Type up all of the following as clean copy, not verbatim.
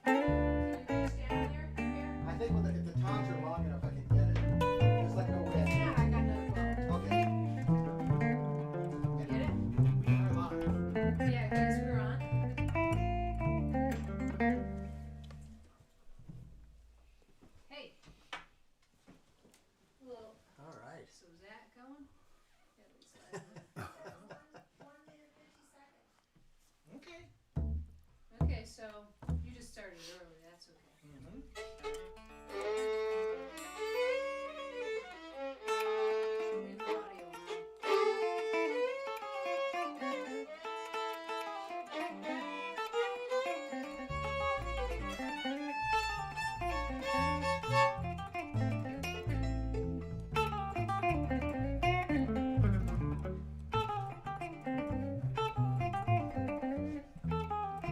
I think if the tongs are long enough, I can get it. Just like no way. Yeah, I got another ball. Okay. Get it? I'm on. Yeah, guys, we're on. Hey. Well, All right. so is that going? Yeah, Okay. okay, so you just started early. That's okay. We have audio now.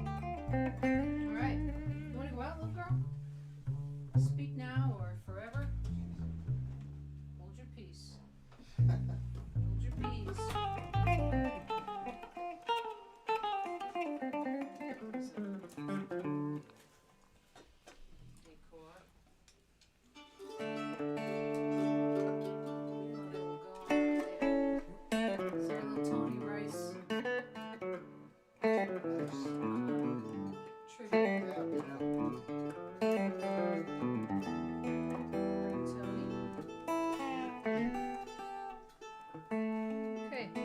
All right. You want to go out, little girl? Speak now or forever? Hold your peace. Hold your peace. Decor. Is there a little Tony Rice tribute? Okay.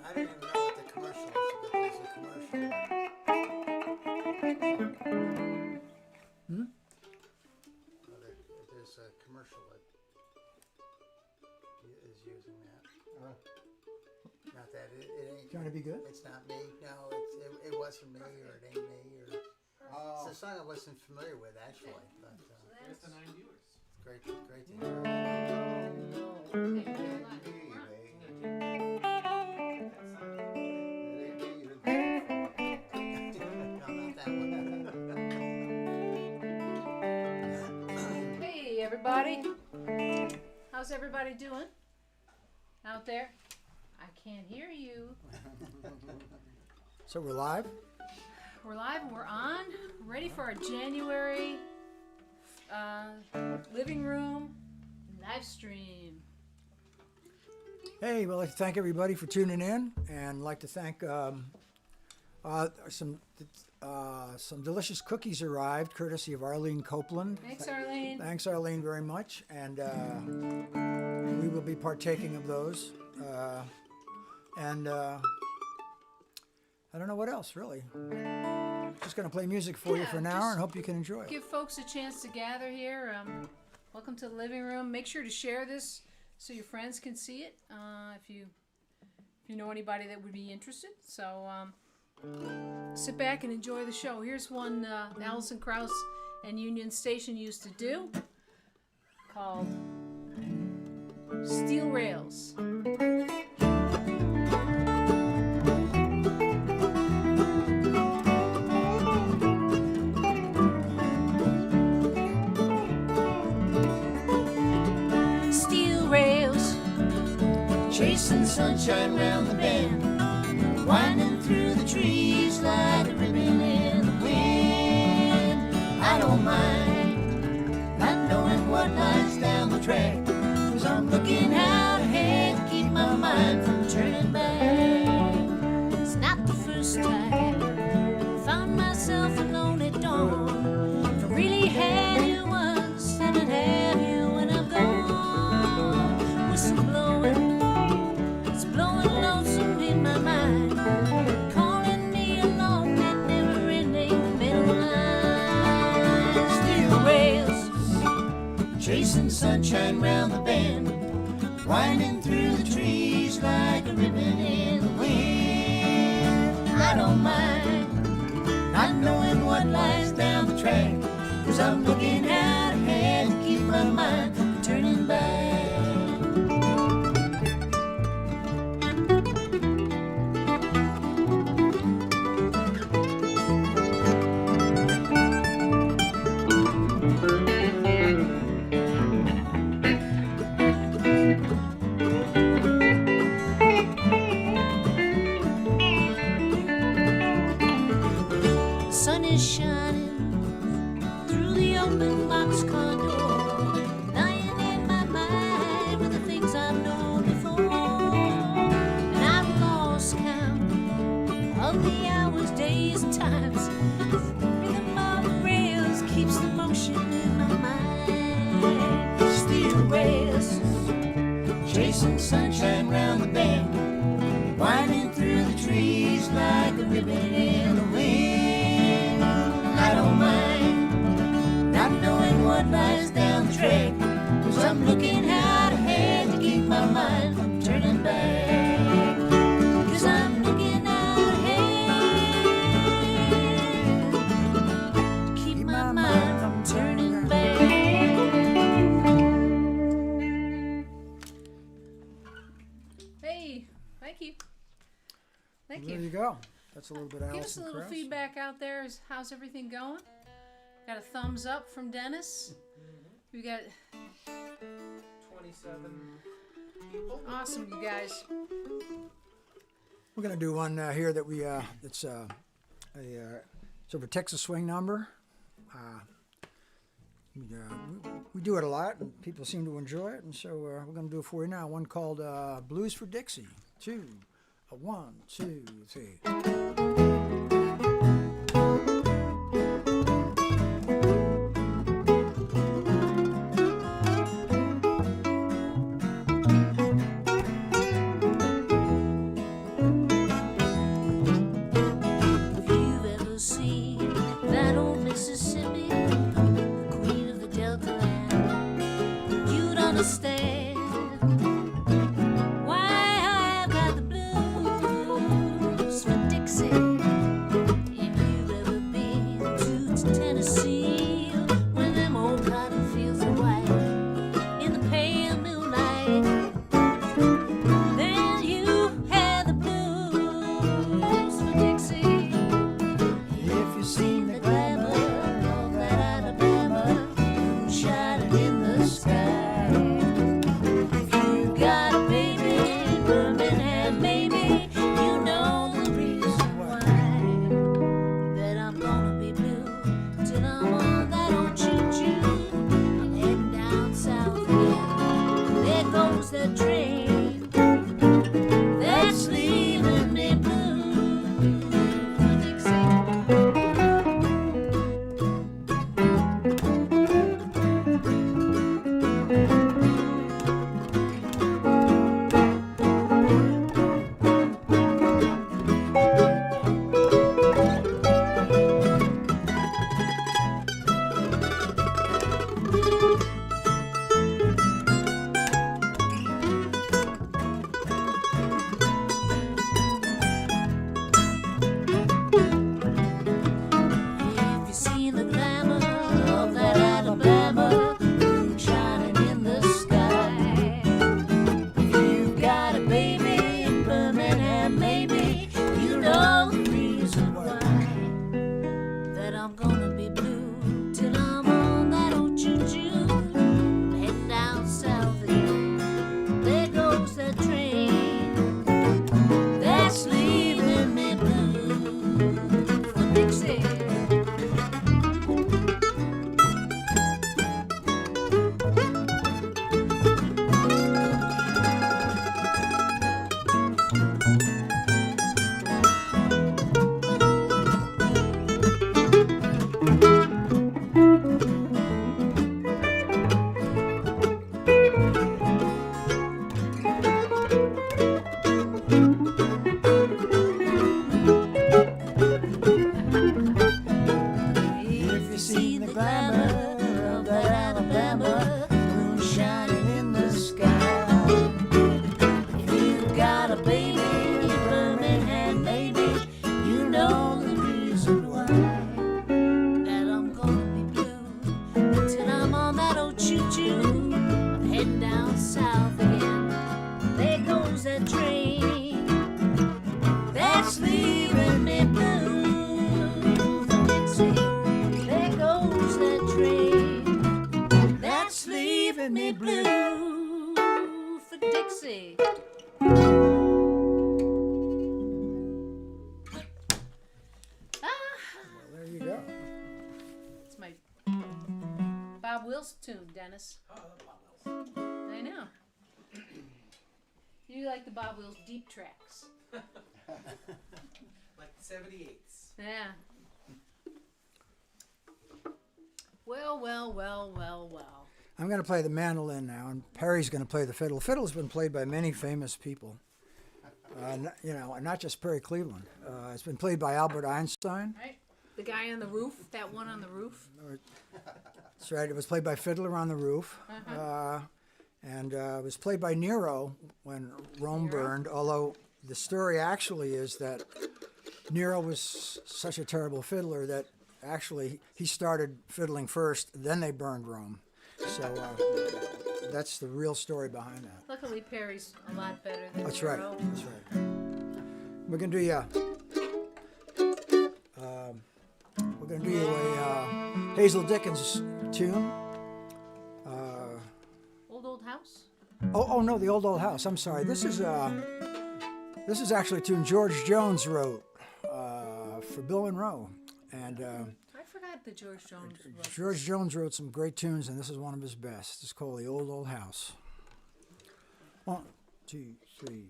I don't even know what the commercial is, but there's a commercial. There's a commercial that is using that. Not that it ain't. Trying to be good? It's not me. No, it wasn't me, or it ain't me, or it's a song I wasn't familiar with actually. But There's the 9 viewers. it's great to hear. No, not that one. Hey everybody, how's everybody doing out there? I can't hear you. So we're live? We're live, we're on, ready for our January living room live stream. Hey, we'd like to thank everybody for tuning in, and like to thank some delicious cookies arrived, courtesy of Arlene Copeland. Thanks, Arlene. Thanks, Arlene, very much, and we will be partaking of those. I don't know what else, really. Just going to play music for you for an hour and hope you can enjoy it. Give folks a chance to gather here. Welcome to the living room. Make sure to share this so your friends can see it. If you know anybody that would be interested. So sit back and enjoy the show. Here's one Alison Krauss and Union Station used to do, called Steel Rails. Chasing sunshine round the bend, winding through the trees like a ribbon in the wind. I I don't mind not knowing what lies down the track, 'cause I'm looking out ahead to keep my mind from turning back. It's not the first time I found myself alone at dawn. If I really had you once, then I'd have you when I'm gone. Whistle blowing, it's blowing lonesome in my mind, calling me along that never-ending middle line. Steel rails chasing sunshine round the bend, winding through the trees like a ribbon in the wind. I don't mind not knowing what lies down the track, 'cause I'm looking out ahead to keep my mind from turning back. The sun is shining through the open boxcar door, lying in my mind with the things I've known before. And I've lost count of the hours, days, and times. The rhythm of the rails keeps the motion in my mind. Steel rails chasing sunshine round the bend, winding through the trees like a ribbon in the wind. I don't mind not knowing what lies down the track, 'cause I'm looking out ahead to keep my mind from turning back. 'Cause I'm looking out ahead to keep my mind from turning back. Hey, thank you. Thank There you. you go. That's a little bit of Give us a Alison little Krauss. feedback out there. How's everything going? Got a thumbs up from Dennis. We got 27 people. awesome, you guys. We're gonna do one here that we it's sort of a Texas swing number. We do it a lot, and people seem to enjoy it, and so we're gonna do it for you now. One called "Blues for Dixie." 1, 2, 3. If you've ever seen that old Mississippi, the queen of the Delta land, you'd understand why I've got the blues for Dixie. If you've ever been to Tennessee, when them old cotton fields are white in the pale moonlight, then you had the blues for Dixie. If you've seen the glamour of that Alabama, moon shining in the sky. If you got a baby in Birmingham, maybe you know the reason why. That I'm gonna be blue till I'm on that old choo-choo. I'm heading down south again. There goes that train that's leaving me blue for Dixie. If you seen the glamour of that Alabama, moon shining in the sky. If you've got a baby in Birmingham, maybe you know the reason why. That I'm gonna be blue till I'm on that old choo-choo. seen the glamour of that Alabama, moon shining in the sky. If you've got a baby in Birmingham, maybe you know the reason why that I'm gonna be blue until I'm on that old choo-choo. I'm heading down south again. There goes that train that's leaving me blue for Dixie. There goes that train that's leaving me blue For Dixie. There you go. It's my Bob Wills tune, Dennis. I know. You like the Bob Wills deep tracks. Like 78s. Yeah. Well. I'm going to play the mandolin now, and Perry's going to play the fiddle. Fiddle's been played by many famous people. Not just Perry Cleveland. It's been played by Albert Einstein. Right? The guy on the roof, that one on the roof. That's right. It was played by Fiddler on the Roof. And it was played by Nero when Rome burned, although the story actually is that Nero was such a terrible fiddler that actually he started fiddling first, then they burned Rome. So that's the real story behind that. Luckily, Perry's a lot better than That's Nero. right. That's right. We're gonna do you. We're gonna do you a Hazel Dickens tune. Old House? Oh no, the old house. I'm sorry. This is actually a tune George Jones wrote for Bill Monroe, and I forgot that George Jones wrote. George Jones wrote some great tunes, and this is one of his best. It's called The Old House. 1, 2, 3.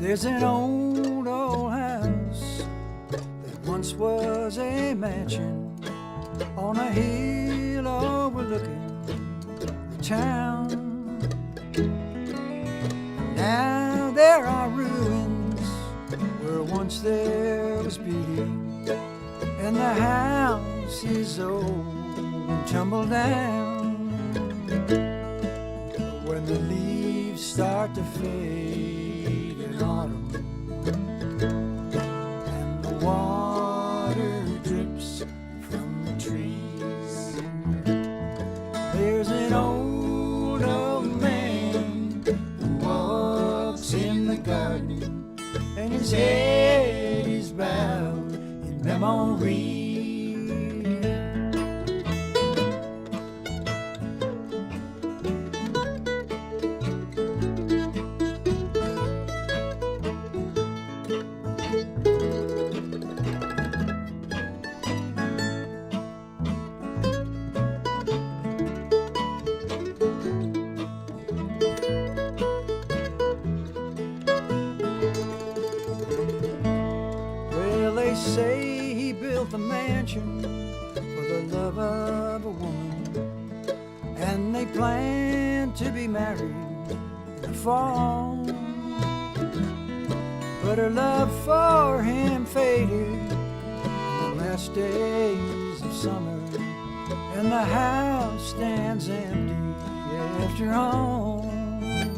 There's an old house that once was a mansion on a hill overlooking the town. Now there are ruins where once there was beauty, and the house is old and tumbled down. When the leaves start to fade in autumn and the water drips from the trees, there's an old man who walks in the garden, and his head is bowed in memory. Say he built the mansion for the love of a woman, and they planned to be married in the fall. But her love for him faded in the last days of summer, and the house stands empty after all. And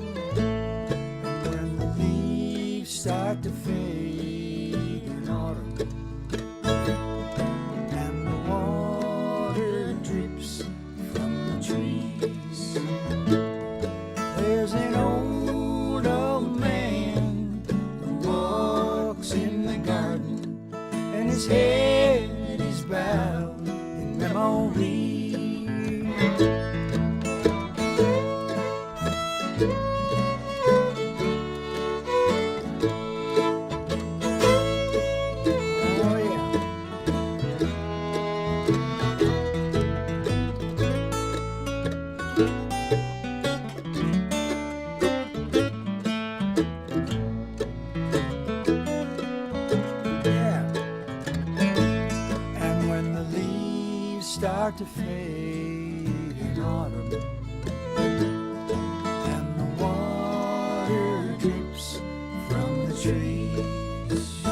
when the leaves start to fade in autumn, and the water drips from the trees, there's an old man who walks in the garden, and his head is bowed in memory. And when the leaves start to fade in autumn, and the water drips from the trees.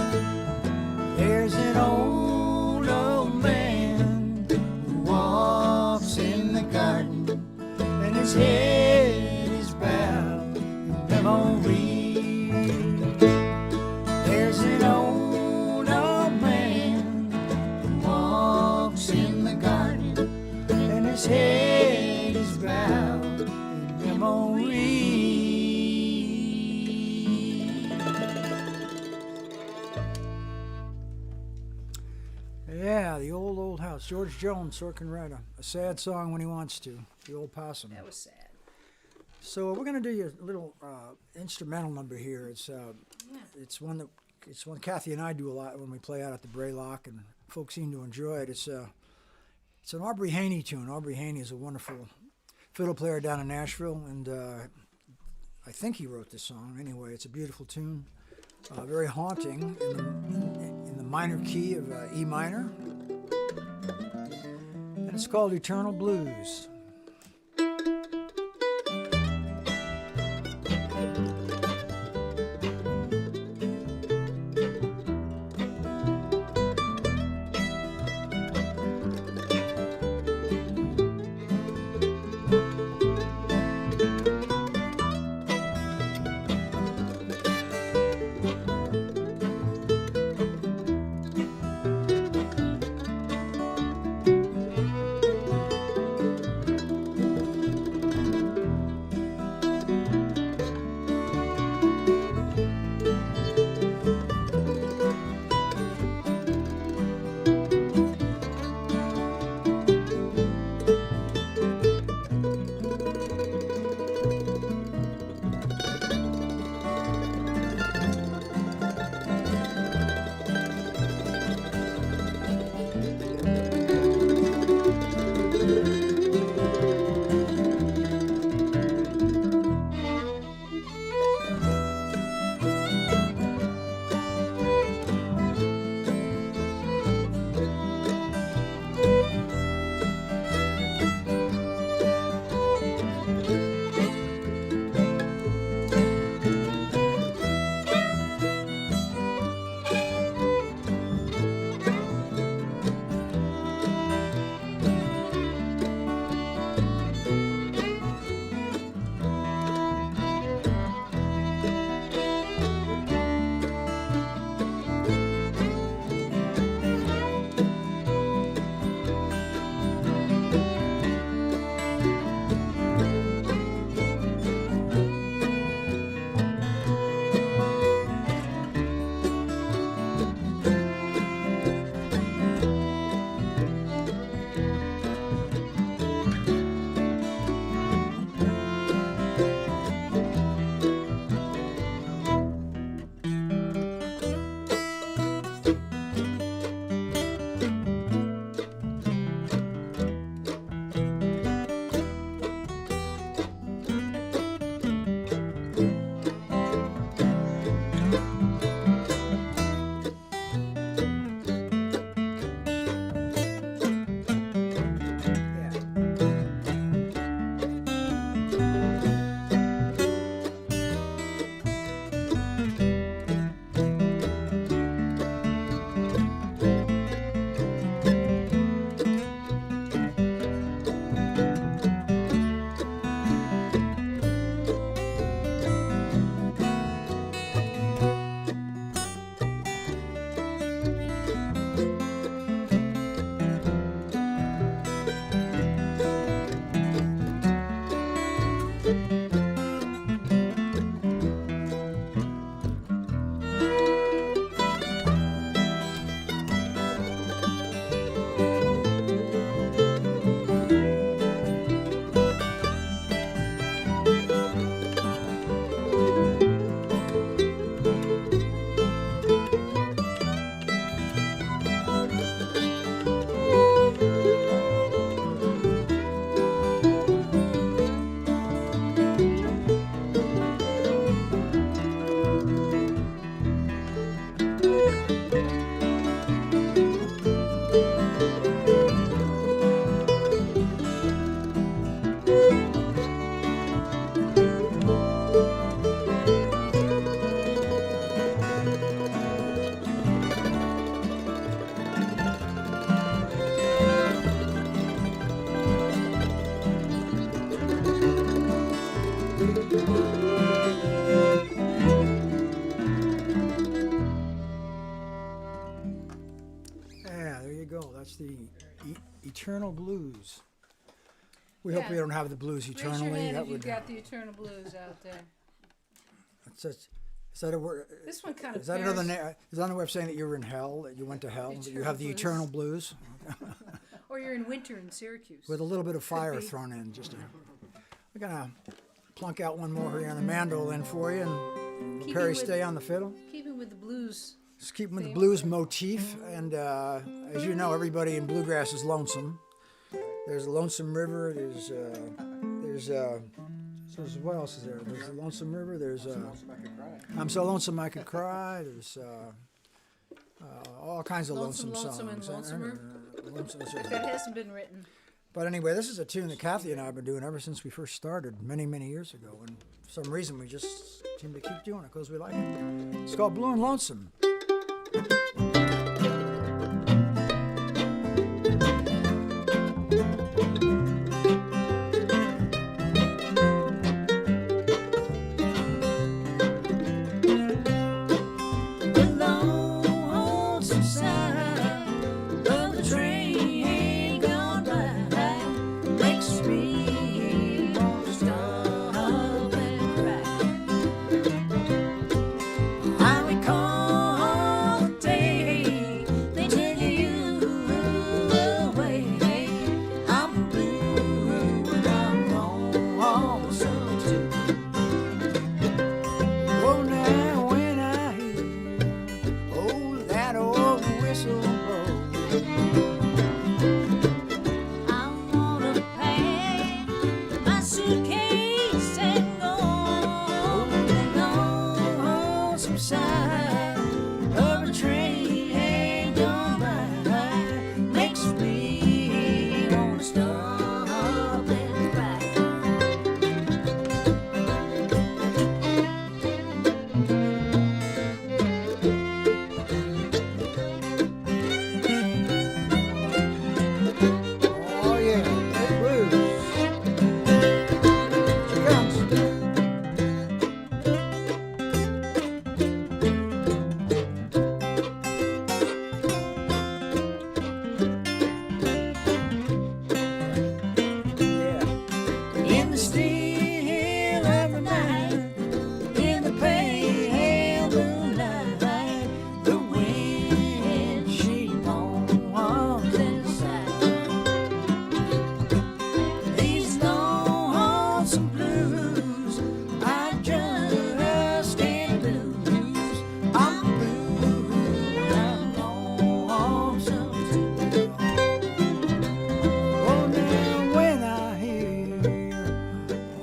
There's an old man who walks in the garden, and his head is bowed in memory. There's an old man who walks in the garden, and his head is bowed in memory. Yeah, the old house. George Jones, Sorkin writer. A sad song when he wants to. The old possum. That was sad. So we're gonna do a little instrumental number here. It's one Kathy and I do a lot when we play out at the Braylock, and folks seem to enjoy it. It's an Aubrey Haney tune. Aubrey Haney is a wonderful fiddle player down in Nashville, and I think he wrote this song. Anyway, it's a beautiful tune, very haunting in the minor key of E minor, and it's called Eternal Blues. Eternal Blues. We hope Yeah. we don't have the blues Raise your eternally. hand That if you've would. got the Eternal Blues out there. Is that a word? This one kind of Is that another name? Is that another way of saying that you were in hell? That you went to hell? That you have the Eternal eternal blues Or you're in winter in Syracuse. with a little bit of fire be. thrown in. We're gonna plunk out one more here on the mandolin for you, and Keeping Perry with- stay on the fiddle. Keeping with the blues. Just keeping with the theme. blues motif, and as you know, everybody in bluegrass is lonesome. There's a Lonesome River. There's what else is there? There's the Lonesome River. There's I'm so lonesome I could cry. There's all kinds of Lonesome, lonesome, Lonesome, and songs. Lonesomer? Lonesome- That hasn't been written. But anyway, this is a tune that Kathy and I have been doing ever since we first started many, many years ago. And for some reason, we just seem to keep doing it because we like it. It's called Blue and Lonesome. The lonesome sound of the train gone by makes me want to stop and cry. I recall the day they took you away. I'm blue and I'm lonesome too. Oh, now when I hear that old whistle blow, I wanna pack my suitcase and go. On some side of a train gone by makes me wanna stop and cry. Oh, yeah. That blues. Here comes. Yeah. In the still of the night, in the pale moonlight, the wind she moans inside. These lonesome blues, I just can't lose. I'm blue, I'm lonesome too. Oh, now when I hear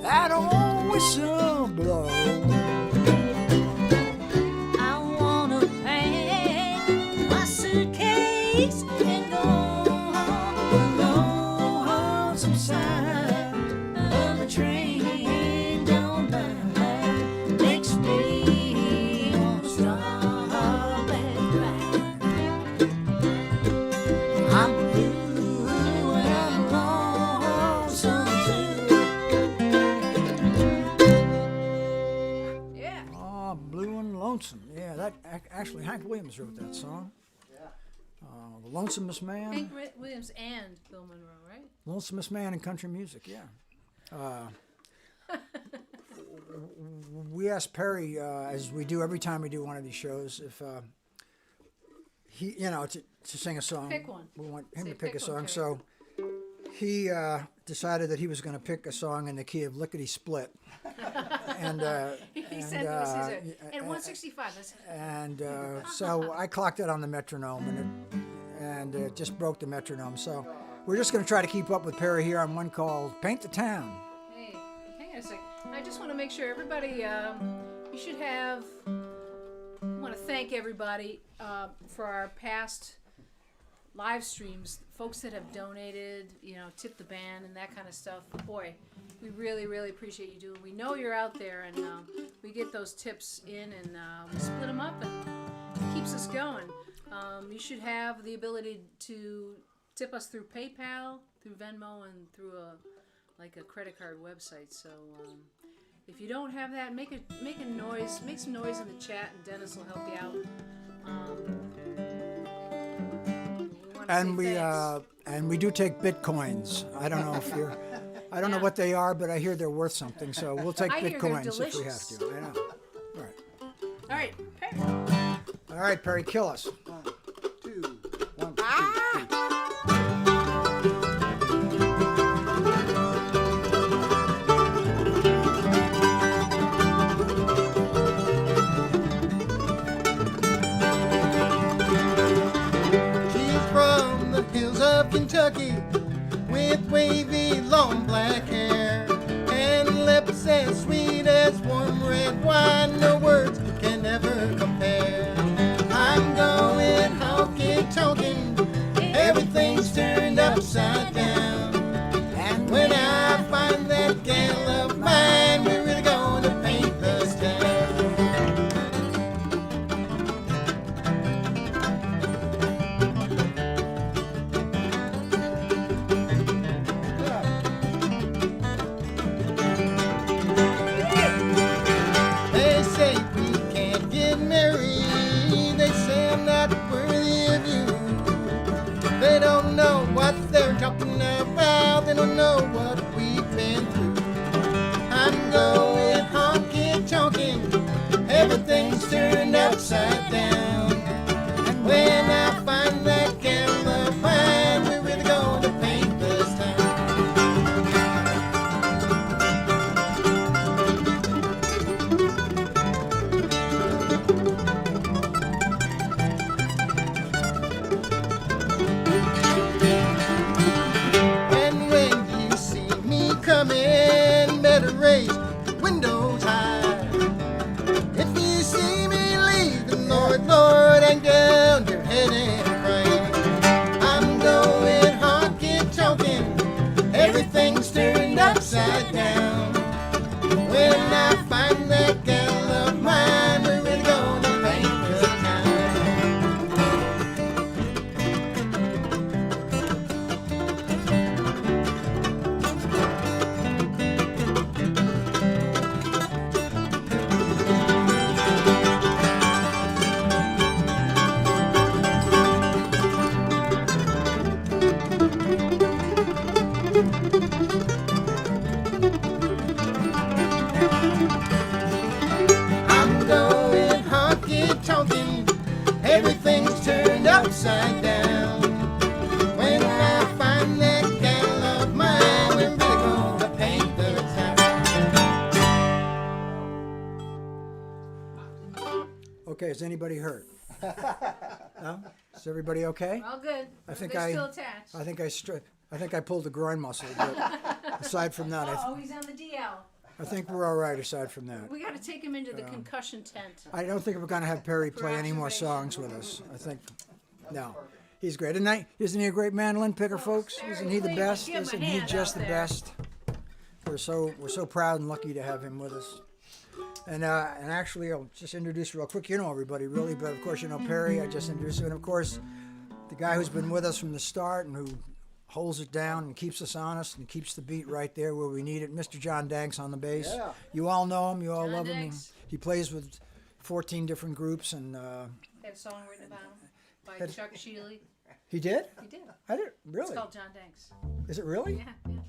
that old whistle blow, I wanna pack my suitcase and go on some side of the train gone by makes me wanna stop and cry. I'm blue and I'm lonesome too. Yeah. oh, Blue and Lonesome. Yeah, that actually Hank Williams wrote that song. The Lonesomest Man. Hank Williams and Bill Monroe, right? Lonesomest Man in country music, yeah. We asked Perry, as we do every time we do one of these shows, if he, to sing a song. Pick one. We want him Say, to pick a pick one, song. Perry. So he decided that he was going to pick a song in the key of Lickety Split. And He said that was his. At 165. That's and so I clocked it on the metronome, and it just broke the metronome. So we're just going to try to keep up with Perry here on one called "Paint the Town." Hey, hang on a sec. I just want to make sure everybody, you should have, I want to thank everybody for our past live streams, folks that have donated, tip the band and that kind of stuff. Boy, we really, really appreciate you doing. We know you're out there, and we get those tips in, and we split them up, and it keeps us going. You should have the ability to tip us through PayPal, through Venmo, and through a credit card website. So if you don't have that, make a noise, make some noise in the chat, and Dennis will help you out. And say we thanks. and we do take bitcoins. I don't know if you're. I don't know what they are, but I hear they're worth something. So we'll take I hear they're bitcoins if we have delicious. to. I know. All right. All right, Perry. All right, Perry, kill us. 1, 2, 1, 2, 3. She's from the hills of Kentucky with wavy long black hair and lips as sweet as warm red wine. No words can ever compare. I'm going honky-tonkin', everything's turned upside down. And when I find that gal of mine, we're really gonna paint this town. They say we can't get married. They say I'm not worthy of you. They don't know what they're talking about. They don't know what we've been through. I'm going honky-tonkin'. Everything's turned upside down. And when I find that gal of mine, we're really gonna paint this town. And when you see me coming, better raise the windows high. If you see me leaving, Lord, Lord, hang down your head and cry. I'm going honky-tonkin', everything's turned upside down. When I find that gal of mine, we're really gonna paint this town. I'm going honky-tonkin', everything's turned upside down. When I find that gal of mine, we're really gonna paint the town. Okay, is anybody hurt? No? Is everybody okay? All good. I think They're I- still attached. I think I pulled the groin muscle, but aside from that, Oh, he's on the DL. I think we're all right. Aside from that, We got to take him into the concussion tent. I don't think we're gonna have Perry play any more observation. songs with us. I think no, he's great. Isn't he a great mandolin picker, folks? Isn't he the Perry, best? give him a Isn't he hand just out the there. best? We're so proud and lucky to have him with us. And actually, I'll just introduce real quick. You know everybody really, but of course you know Perry. I just introduced him, and of course, the guy who's been with us from the start and who holds it down and keeps us honest and keeps the beat right there where we need it. Mr. John Danks on the bass. Yeah. You all know him. You all John love him. Danks. He plays with 14 different groups, and They had a song written about him by Had- Chuck Sheely. he did. He did. I did It's really. called John Danks. Is it really? Yeah, yeah.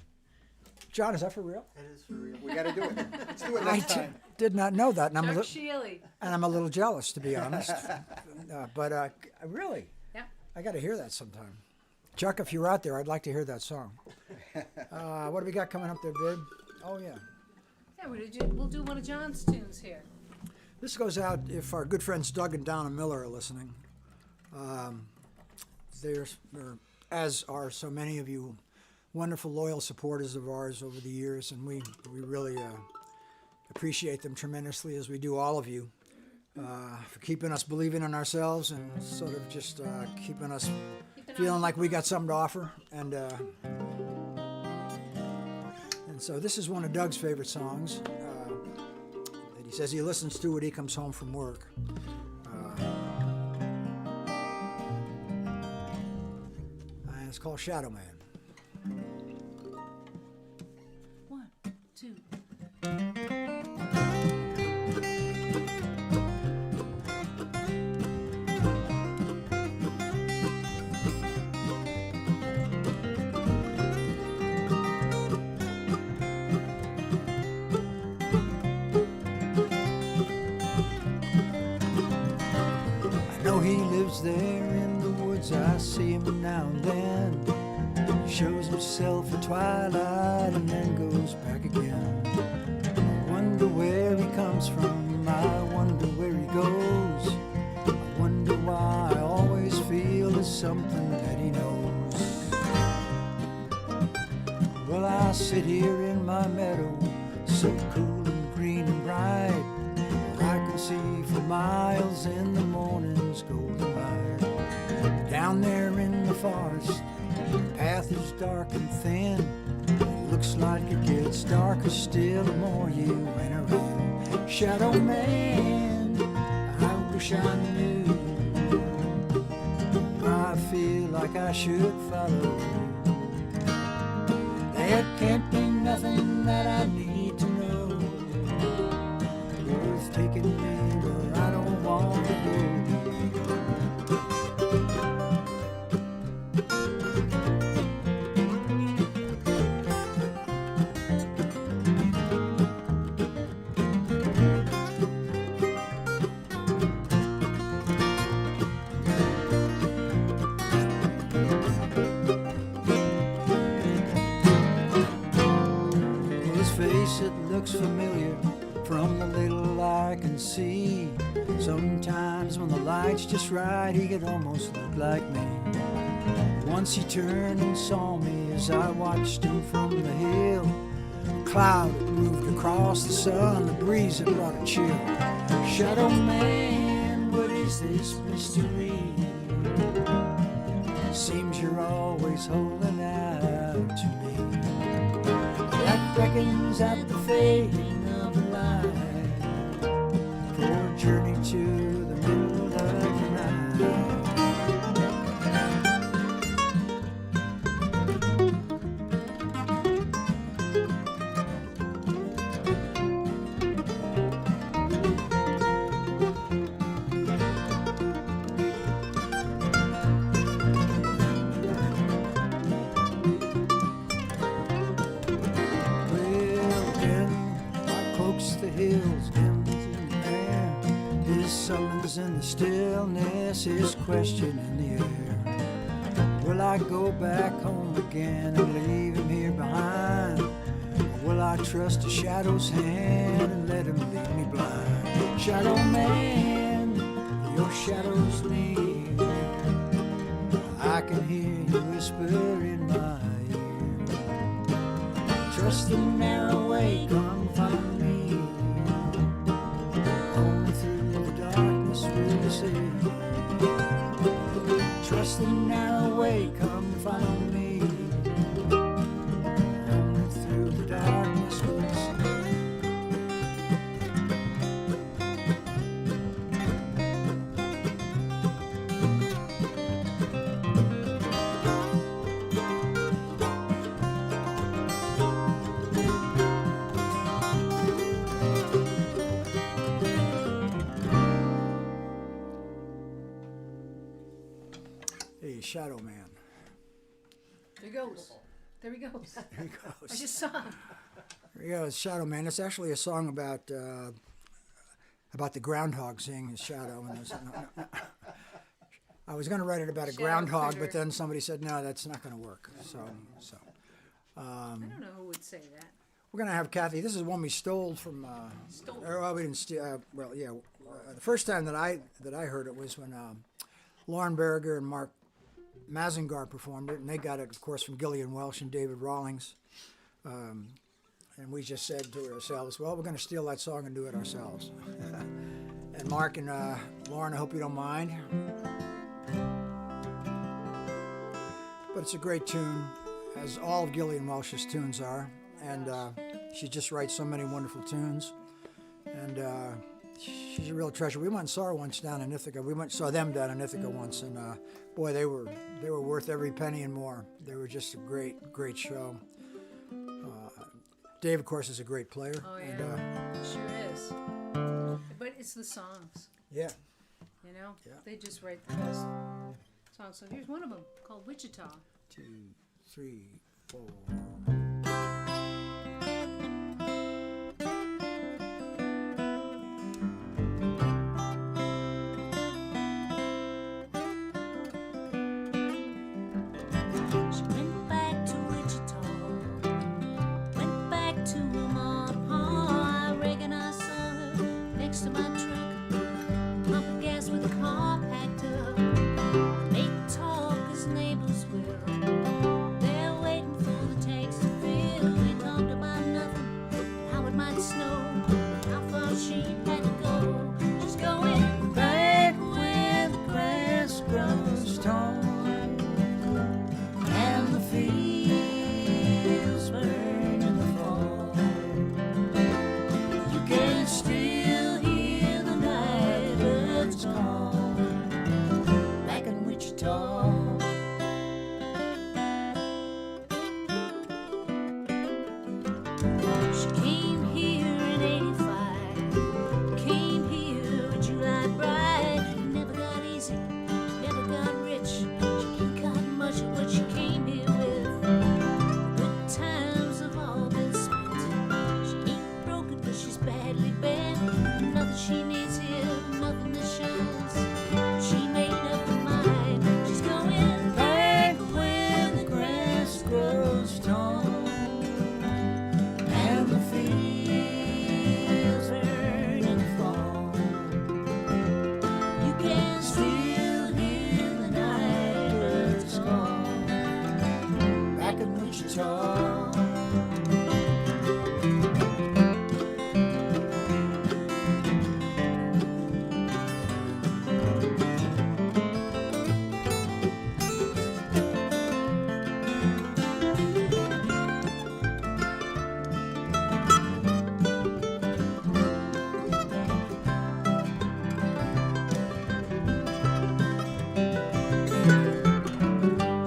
John, is that for real? That is for real. We gotta do it. Let's do it I next time. did not know that, and Chuck Sheely. I'm a little jealous, to be honest. But really, Yep. I got to hear that sometime. Chuck, if you're out there, I'd like to hear that song. What do we got coming up there, babe? Oh yeah, Yeah, we'll do one of John's tunes here. this goes out if our good friends Doug and Donna Miller are listening. They're, as are so many of you, wonderful, loyal supporters of ours over the years, and we really appreciate them tremendously, as we do all of you, for keeping us believing in ourselves and sort of just keeping us feeling like we got something to offer. And so this is one of Doug's favorite songs that he says he listens to when he comes home from work. And it's called Shadow Man. 1, 2. shows himself at twilight and then goes back again. I wonder where he comes from, I wonder where he goes. I wonder why I always feel there's something that he knows. Well, I sit here in my meadow, so cool and green and bright. I can see for miles in the morning's golden light. Down there in the forest, the path is dark and thin. It looks like it gets darker still the more you enter in. Shadow man, I wish I knew. I feel like I should follow you. There can't be nothing that I need to know worth taking me where I don't want to go. Familiar from the little I can see. Sometimes when the light's just right, he could almost look like me. Once he turned and saw me as I watched him from the hill. A cloud had moved across the sun, the breeze had brought a chill. Shadow man, what is this mystery? Seems you're always holding out to me. That beckons at the fading of the light for a journey to the middle of the night. In the stillness, his question in the air. Will I go back home again and leave him here behind? Or will I trust a shadow's hand and let him lead me blind? Shadow man, your shadow's near. I can hear you whisper in my ear. Trust the narrow way, come find me. Trust the narrow way, come follow me. Only through the darkness we'll Shadow Man. There he goes. There he goes. There he goes. I just saw him. There he goes, Shadow Man. It's actually a song about the groundhog seeing his shadow. And I was going to write it about a Shadow groundhog, critter. but then somebody said, no, that's not going to work. So I don't know who would say that. we're going to have Kathy. This is one we stole from. Well, we didn't steal. Well, yeah. The first time that I heard it was when Lauren Berger and Mark Mazengar performed it, and they got it, of course, from Gillian Welsh and David Rawlings. And we just said to ourselves, well, we're going to steal that song and do it ourselves. And Mark and Lauren, I hope you don't mind. But it's a great tune, as all of Gillian Welsh's tunes are. And she just writes so many wonderful tunes. And she's a real treasure. We went and saw her once down in Ithaca. We went and saw them down in Ithaca once, and boy, they were worth every penny and more. They were just a great show. Dave, of course, is a great player. Oh yeah, And, sure is. But it's the songs, yeah. you know. Yeah. They just write the best songs. So here's one of them called Wichita. 2, 3, 4. She went back She came here in '85. Came here with July Bride. Never got easy, never got rich. She ain't got much of what she came here with. Good times have all been spent. She ain't broken, but she's badly bent. Nothing she needs here, nothing that shows. She made up her mind. She's going back when the grass grows tall and the fields burn in the fall. You can still hear the night birds call back in Wichita.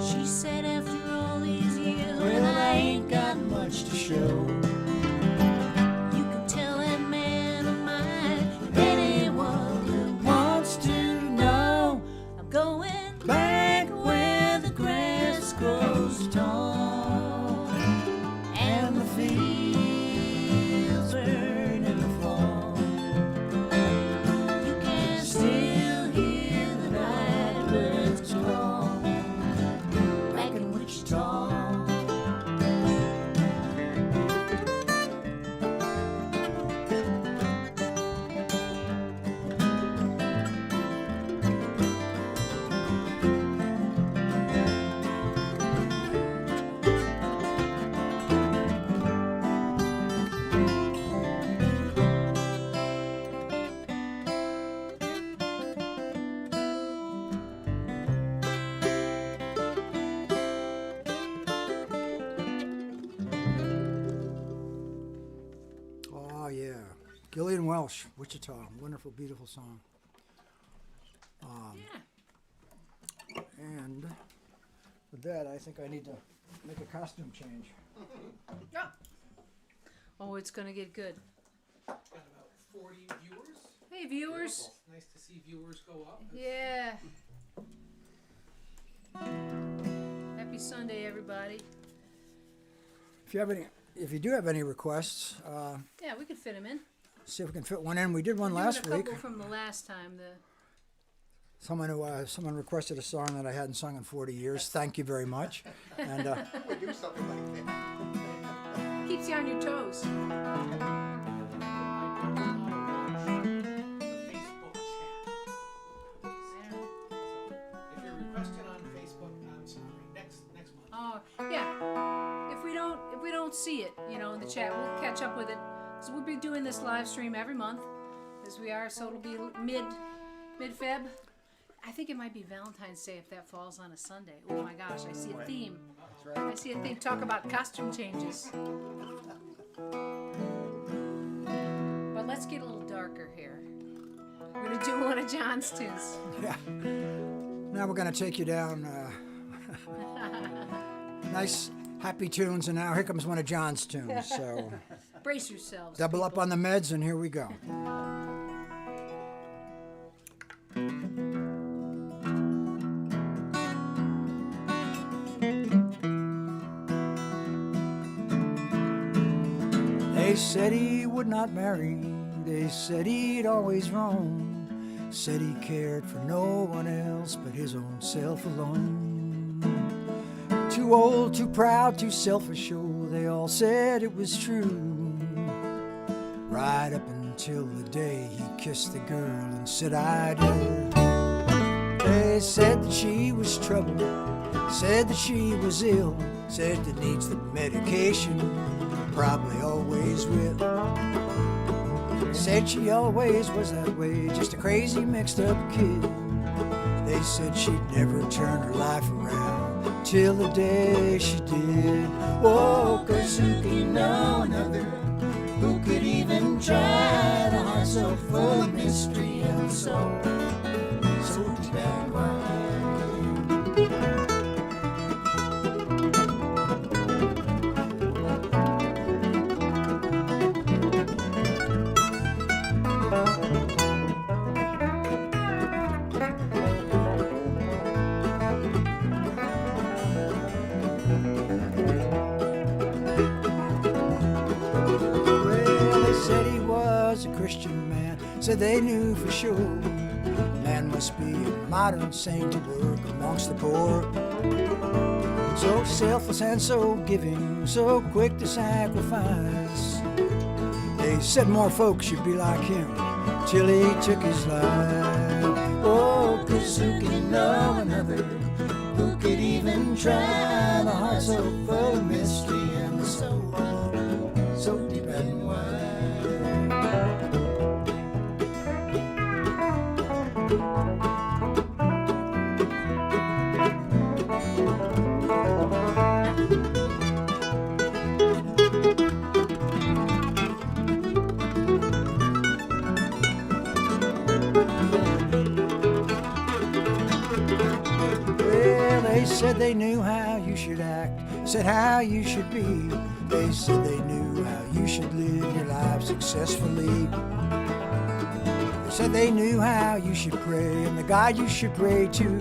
She said after all these years, well, I ain't got much to show. You can tell that man of mine anyone who wants to know. I'm going back where the grass grows tall and the fields burn in the fall. You can still hear the night birds call back in Wichita. Oh, yeah. Gillian Welsh, Wichita. Wonderful, beautiful song. Yeah. And with that, I think I need to make a costume change. Oh, it's gonna get good. Got about 40 viewers. Hey, viewers. Nice to see viewers go up. Yeah. Happy Sunday, everybody. If you do have any requests, Yeah, we could fit them in. see if we can fit one in. We did one We're doing last a week. couple from the last time. Someone requested a song that I hadn't sung in 40 years. Thank you very much. And We do something like that. Keeps you on your toes. The Facebook chat. So if you're requesting on Facebook, I'm sorry. Next month. Oh, yeah. If we don't see it, in the chat, we'll catch up with it. So we'll be doing this live stream every month, as we are. So it'll be mid-Feb. I think it might be Valentine's Day if that falls on a Sunday. Oh my gosh, I see a theme. That's right. I see a theme. Talk about costume changes. But let's get a little darker here. We're gonna do one of John's tunes. yeah. Now we're going to take you down. Nice, happy tunes. And now here comes one of John's tunes. So Brace yourselves. double up on the meds, and here we go. They said he would not marry. They said he'd always roam. Said he cared for no one else but his own self alone. Too old, too proud, too selfish, oh, they all said it was true. Right up until the day he kissed the girl and said I do. They said that she was troubled, said that she was ill, said that needs the medication, probably always will. Said she always was that way, just a crazy mixed up kid. They said she'd never turn her life around till the day she did. Oh, 'cause who can know another? Who could even try? The heart so full of mystery and so deep and wide. said they knew for sure man must be a modern saint to work amongst the poor. So selfless and so giving, so quick to sacrifice. They said more folks should be like him till he took his life. Oh, 'cause who can know another? Who could even try? The heart so full of mystery and the soul so deep and wide. Said they knew how you should act, said how you should be. They said they knew how you should live your life successfully. They said they knew how you should pray and the God you should pray to.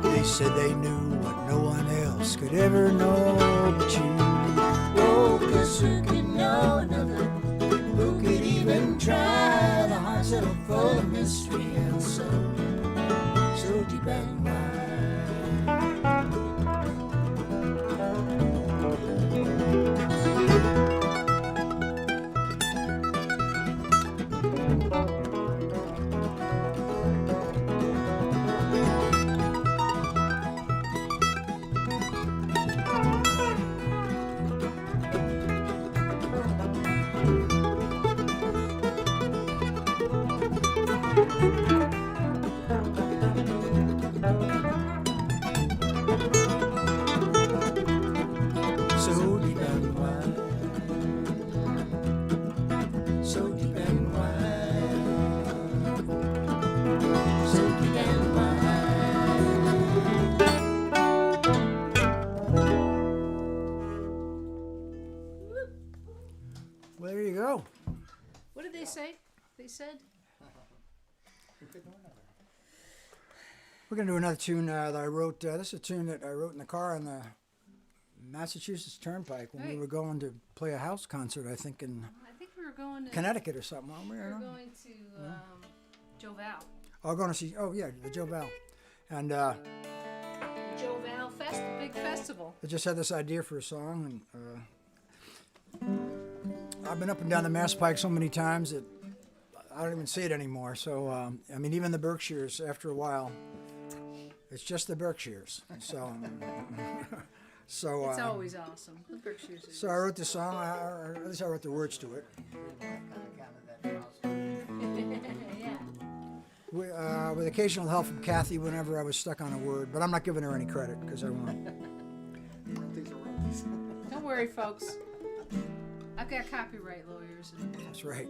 They said they knew what no one else could ever know but you. Oh, 'cause who could know another? Who could even try? The heart so full of mystery and so deep and wide. Well, there you go. What did they say? They said? We're going to do another tune that I wrote. This is a tune that I wrote in the car on the Massachusetts Turnpike when we were going to play a house concert, I think, in I think we were going to Connecticut or something, weren't we? We or were no? going to Joe Val. Oh, going to see, oh yeah, the Joe Val. And Joe Val Fest, big festival. I just had this idea for a song, and I've been up and down the Mass Pike so many times that I don't even see it anymore. So, I mean, even the Berkshires, after a while, it's just the Berkshires. So, It's always awesome. The Berkshires. So I wrote the song, or at least I wrote the words to it. Yeah. With occasional help from Kathy whenever I was stuck on a word, but I'm not giving her any credit because I won't. Don't worry, folks. I've got copyright lawyers. That's right.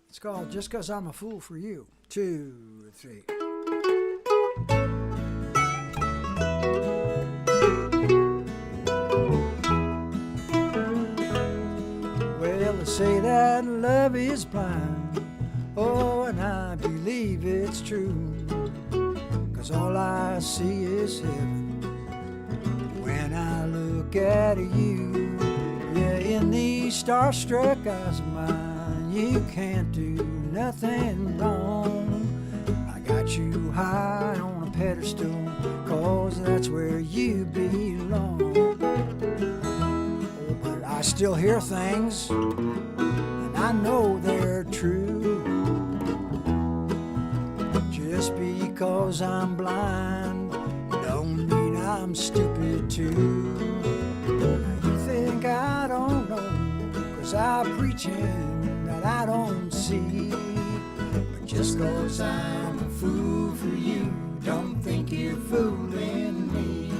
It's called Just 'Cause I'm a Fool for You. 2, 3. Well, they say that love is blind. Oh, and I believe it's true. 'Cause all I see is heaven when I look at you. Yeah, in these starstruck eyes of mine, you can't do nothing wrong. I got you high on a pedestal, 'cause that's where you belong. Oh, but I still hear things, and I know they're true. Just because I'm blind don't mean I'm stupid too. You think I don't know, 'cause I'm preaching that I don't see. But just 'cause I'm a fool for you, don't think you're fooling me.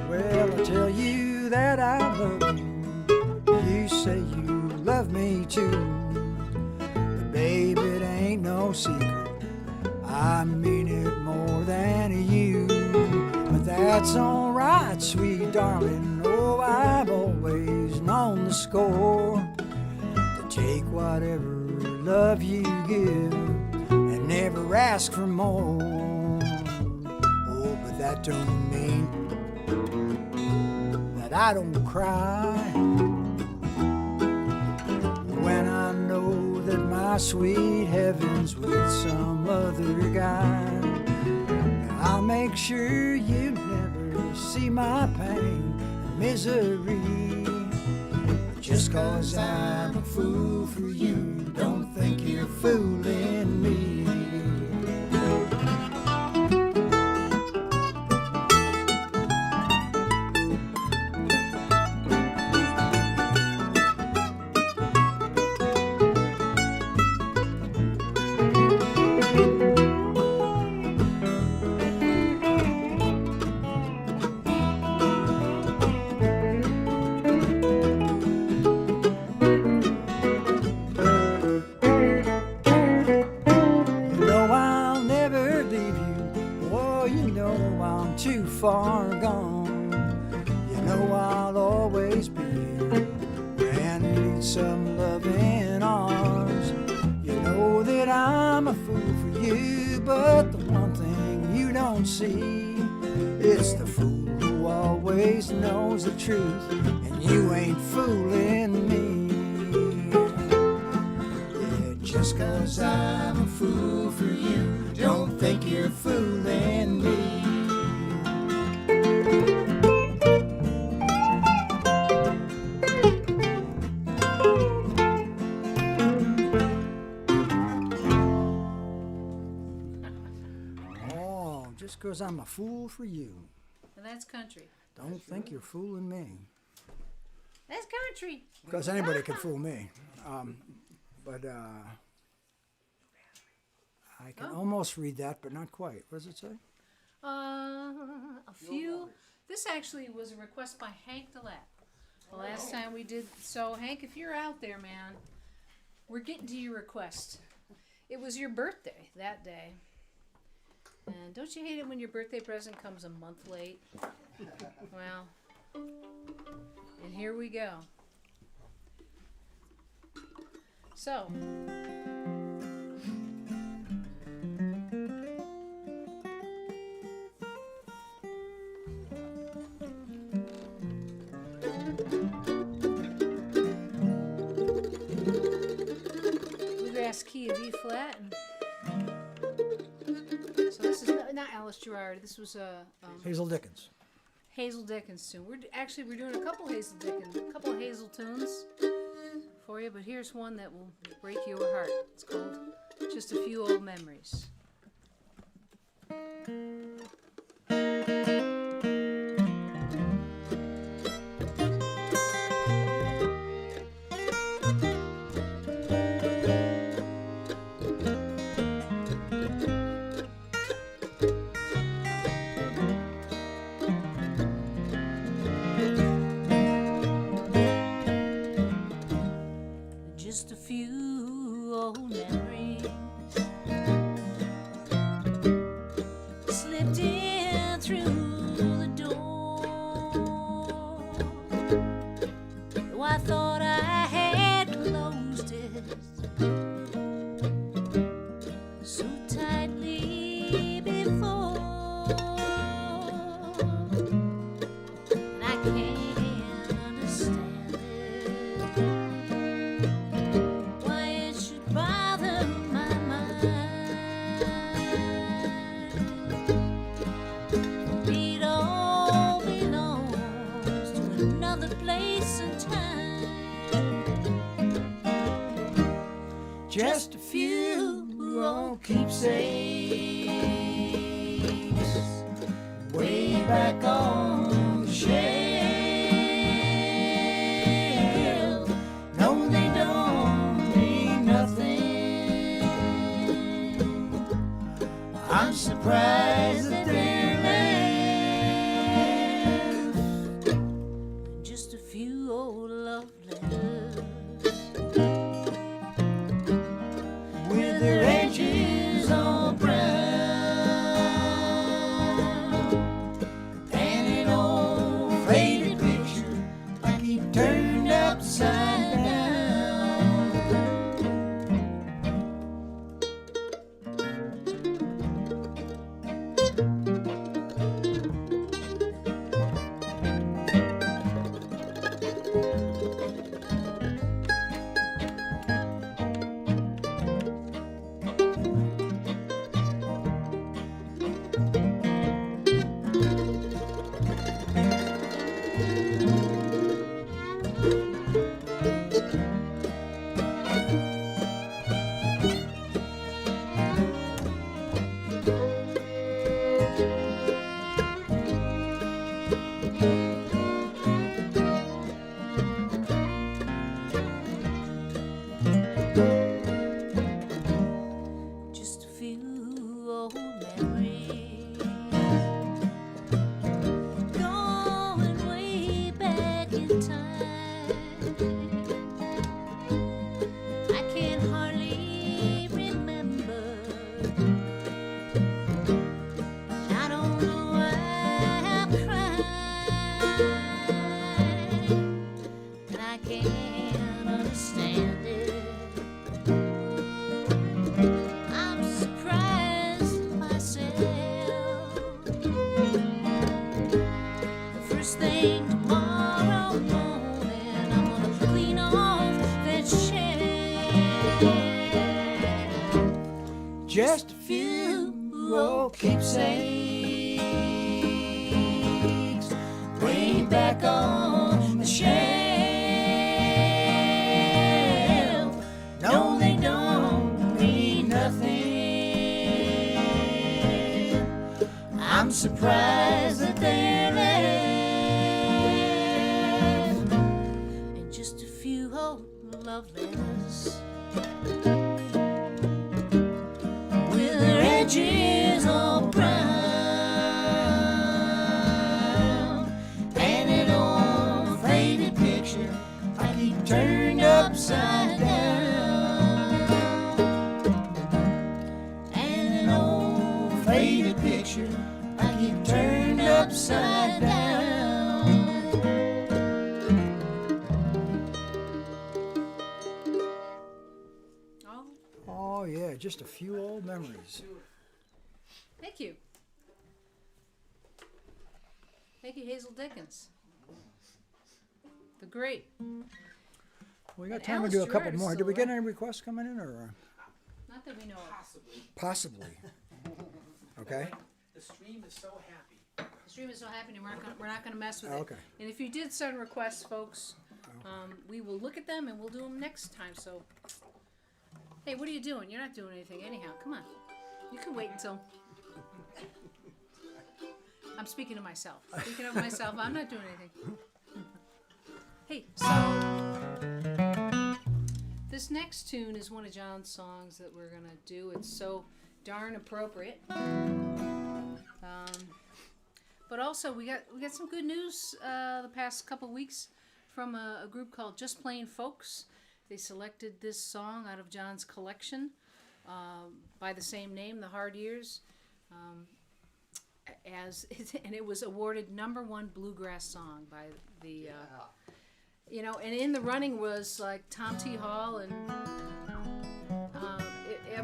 Well, I tell you that I love you. You say you love me too. But baby, it ain't no secret. I mean it more than you. But that's alright, sweet darling. Oh, I've always known the score. To take whatever love you give and never ask for more. that don't mean that I don't cry. When I know that my sweet heaven's with some other guy, I'll make sure you never see my pain and misery. Just 'cause I'm a fool for you, don't think you're fooling me. Far gone, you know I'll always be here when you need some loving arms. You know that I'm a fool for you, but the one thing you don't see, it's the fool who always knows the truth, and you ain't fooling me. Yeah, just 'cause I'm a fool for you, don't think you're fooling me. Just 'cause I'm a fool for you. And that's country. Don't think you're fooling me. That's country. Because anybody can fool me. But I can almost read that, but not quite. What does it say? A few. This actually was a request by Hank DeLapp. The last time we did. So, Hank, if you're out there, man, we're getting to your request. It was your birthday that day. And don't you hate it when your birthday present comes a month late? Well, and here we go. So, bluegrass key of E flat. So this is not Alice Gerard. This was Hazel Dickens. Hazel Dickens tune. We're doing a couple Hazel tunes for you, but here's one that will break your heart. It's called Just a Few Old Memories. Just a few old memories slipped in through the door. Though I thought I had closed it so tightly before, and I can't understand it. Just a few old keepsakes way back on the shelf. No, they don't mean nothing. I'm surprised that they're left. Just a few old love letters with their edges all brown, and an old faded picture I keep turned upside down. Just a few old keepsakes way back on the shelf. No, they don't mean nothing. I'm surprised that they're left. And just a few old love letters with their edges all brown, and an old faded picture I keep turned upside down, and an old faded picture I keep turned upside down. Oh yeah, just a few old memories. Thank you. Thank you, Hazel Dickens. The great. We got And time to Alice do a couple Gerard is more. still Did we get around. any requests coming in, or Not that we know of. Possibly. possibly? Okay. The stream is so happy. The stream is so happy, and we're not gonna mess with Okay. it. And if you did send requests, folks, we will look at them and we'll do them next time. So, hey, what are you doing? You're not doing anything anyhow. Come on, you can wait until. I'm speaking to myself. Speaking of myself, I'm not doing anything. Hey, so this next tune is one of John's songs that we're gonna do. It's so darn appropriate. But also we got some good news the past couple weeks from a group called Just Plain Folks. They selected this song out of John's collection by the same name, The Hard Years, and it was awarded #1 bluegrass song by the. And in the running was like Tom T. Hall, and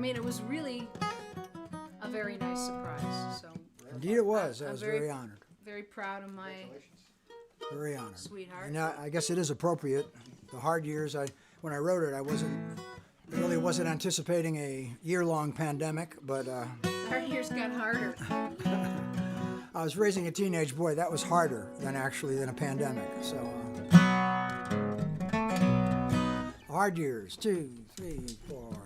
it was really a very nice surprise. So Indeed, it was. I I'm was very honored. very proud of my Very honored. sweetheart. And I guess it is appropriate. The Hard Years. When I wrote it, I really wasn't anticipating a year-long pandemic, but Hard years got harder. I was raising a teenage boy. That was harder than a pandemic. So, Hard Years. 2, 3, 4.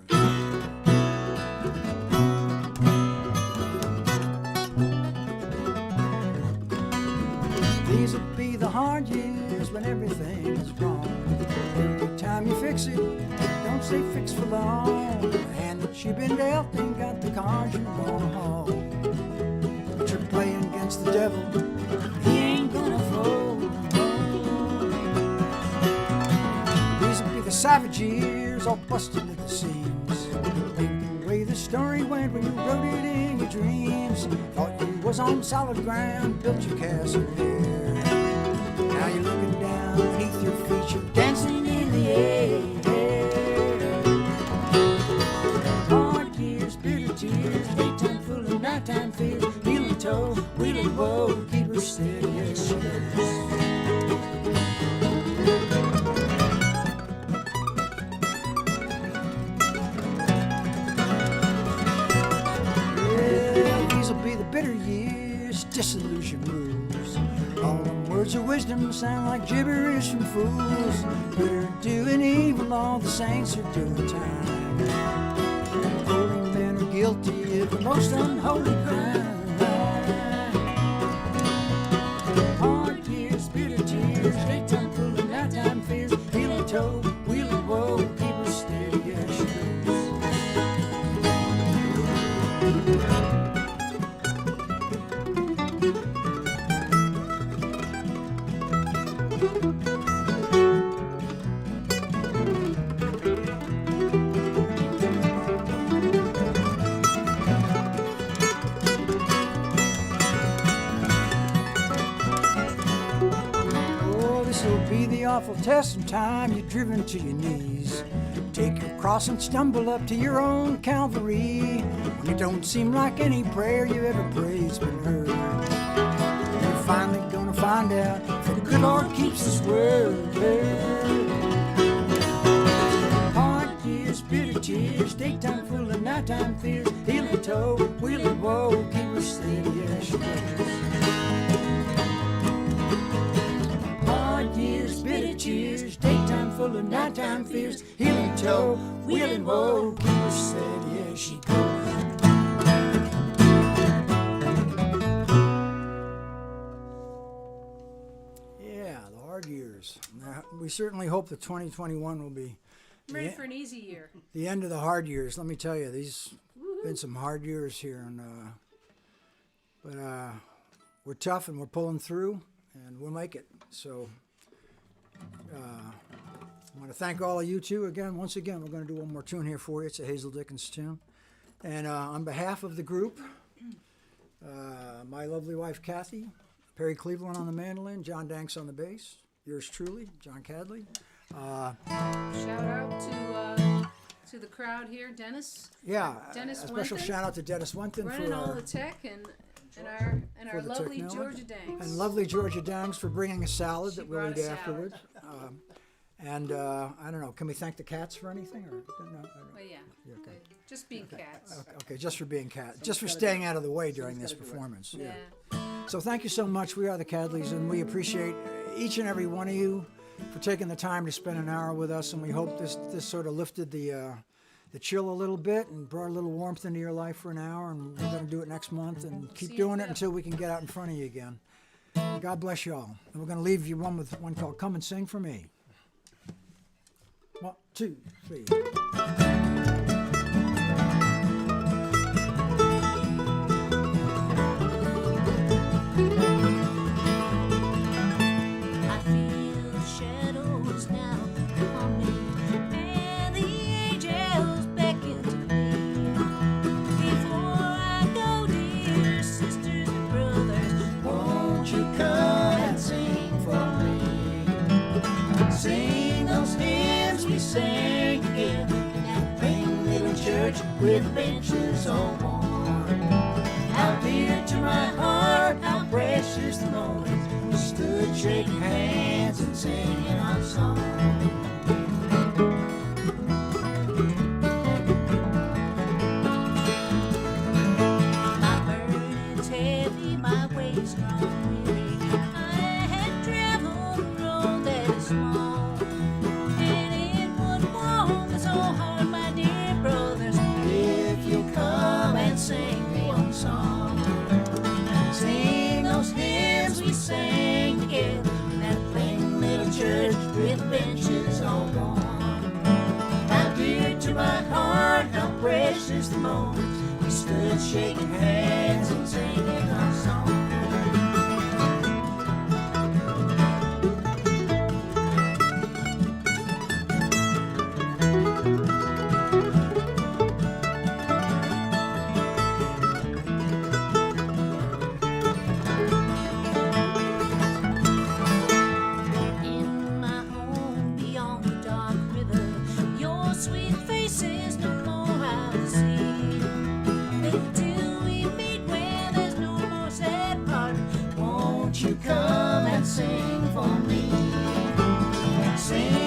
These will be the hard years when everything is wrong. Every time you fix it, don't stay fixed for long. The hand that you've been dealt ain't got the cards you wanna hold. But you're playing against the devil, he ain't gonna fold. These will be the savage years, all busted at the seams. Think the way the story went when you wrote it in your dreams. Thought you was on solid ground, built your castle there. Now you're looking down beneath your feet, you're dancing in the air. Hard years, bitter tears, daytime full of nighttime fears. Heel and toe, wheel and woe, keep her steady as she goes. Bitter years, disillusion rules. All them words of wisdom sound like gibberish from fools. We're doing evil, all the saints are doing time. Holy men are guilty of the most unholy crime. Hard years, bitter tears, daytime full of nighttime fears. Heel and toe, wheel and woe, keep her steady as she goes. Awful test and time you're driven to your knees. Take your cross and stumble up to your own Calvary. When it don't seem like any prayer you ever prayed's been heard. You're finally gonna find out if the good Lord keeps his word. Hard years, years, bitter tears, daytime full of nighttime fears, heel and toe, wheel and woe, keep her steady as she goes. Hard years, bitter tears, daytime full of nighttime fears, heel and toe, wheel and woe, keep her steady as she goes. Yeah, the hard years. Now, we certainly hope that 2021 will be I'm ready for an easy year. the end of the hard years. Let me tell you, these been some hard years here, and but we're tough and we're pulling through, and we'll make it. So I want to thank all of you too. Again, once again, we're going to do one more tune here for you. It's a Hazel Dickens tune, and on behalf of the group, my lovely wife Kathy, Perry Cleveland on the mandolin, John Danks on the bass, yours truly, John Cadley. Shout out to the crowd here, Dennis. Yeah, Dennis a special Wenton, shout out to Dennis Wenton running for all the tech and our the lovely technology. Georgia Danks. and lovely Georgia Dangs for bringing a salad She that we'll brought eat a salad. afterwards. And I don't know, can we thank the cats for anything? Or no, Well, yeah. okay. Just being cats. Okay, just for being cats, just for staying out of the way during this performance. Yeah. So thank you so much. We are the Cadleys, and we appreciate each and every one of you for taking the time to spend an hour with us. And we hope this sort of lifted the chill a little bit and brought a little warmth into your life for an hour. And we're going to do it next month and keep See you doing it then. until we can get out in front of you again. God bless you all. And we're going to leave you with one called "Come and Sing for Me." 1, 2, 3. I feel the shadows now upon me, and the angels beckon to me. Before I go, dear sisters and brothers, Won't you come and sing for me? Sing those hymns we sang together in that plain little church with benches all worn. How dear to my heart, how precious the moments we stood shaking hands and singing our song. my burden's heavy, my weight's grown weary. I had traveled a road that is small, and it would walk so hard, my dear brothers, If you'll come and sing me one song, sing those hymns we sang together in that plain little church with benches all gone. How dear to my heart, how precious the moments we stood shaking hands and singing our song. in my home beyond the dark river. Your sweet face is no more I'll see. Till we meet where there's no more sad part. Won't you come and sing for me?